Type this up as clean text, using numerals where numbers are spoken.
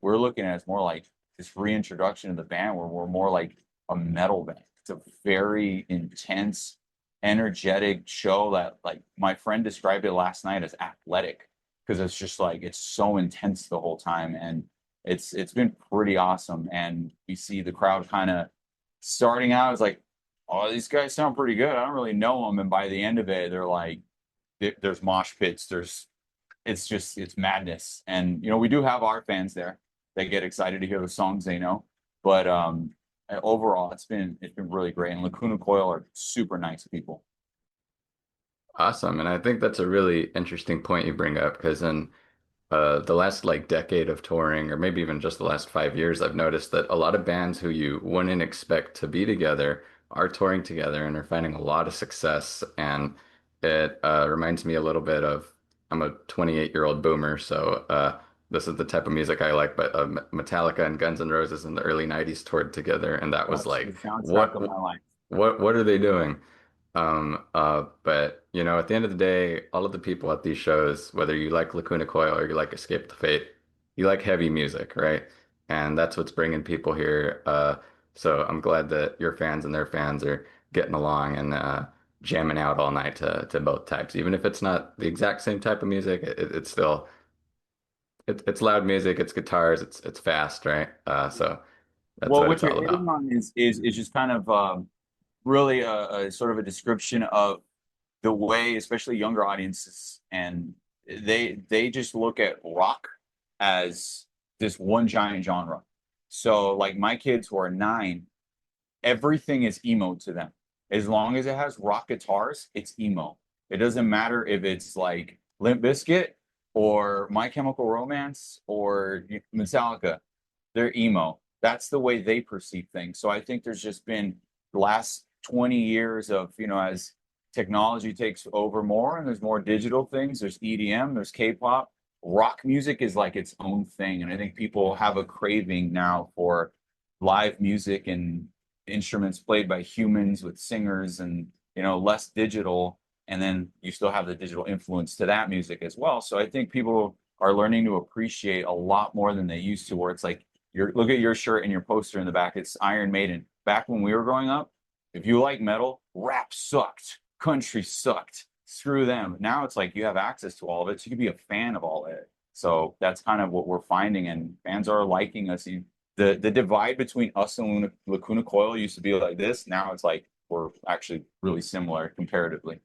we're looking at it as more like this reintroduction of the band where we're more like a metal band. It's a very intense, energetic show that like my friend described it last night as athletic because it's just like it's so intense the whole time and it's been pretty awesome. And we see the crowd kind of starting out as like, oh, these guys sound pretty good. I don't really know them. And by the end of it, they're like, there's mosh pits, it's madness. And you know, we do have our fans there. They get excited to hear the songs they know. But overall, it's been really great. And Lacuna Coil are super nice people. Awesome. And I think that's a really interesting point you bring up because in the last like decade of touring, or maybe even just the last 5 years, I've noticed that a lot of bands who you wouldn't expect to be together are touring together and are finding a lot of success. And it reminds me a little bit of I'm a 28-year-old boomer, so this is the type of music I like. But Metallica and Guns N' Roses in the early '90s toured together, and that was That's the like, soundtrack what, of my life. what are they doing? But you know, at the end of the day, all of the people at these shows, whether you like Lacuna Coil or you like Escape the Fate, you like heavy music, right? And that's what's bringing people here. So I'm glad that your fans and their fans are getting along and jamming out all night to both types. Even if it's not the exact same type of music, it's still it's loud music, it's guitars, it's fast, right? So that's Well, what what it's you're all hitting about. on is just kind of really a sort of a description of the way, especially younger audiences, and they just look at rock as this one giant genre. So, like my kids who are 9, everything is emo to them. As long as it has rock guitars, it's emo. It doesn't matter if it's like Limp Bizkit or My Chemical Romance or Metallica. They're emo. That's the way they perceive things. So I think there's just been the last 20 years of, you know, as technology takes over more and there's more digital things, there's EDM, there's K-pop. Rock music is like its own thing. And I think people have a craving now for live music and instruments played by humans with singers and, you know, less digital. And then you still have the digital influence to that music as well. So I think people are learning to appreciate a lot more than they used to, where it's like, look at your shirt and your poster in the back. It's Iron Maiden. Back when we were growing up, if you like metal, rap sucked, country sucked. Screw them. Now it's like you have access to all of it, so you can be a fan of all of it. So that's kind of what we're finding, and fans are liking us. The divide between us and Lacuna Coil used to be like this. Now it's like we're actually really similar comparatively.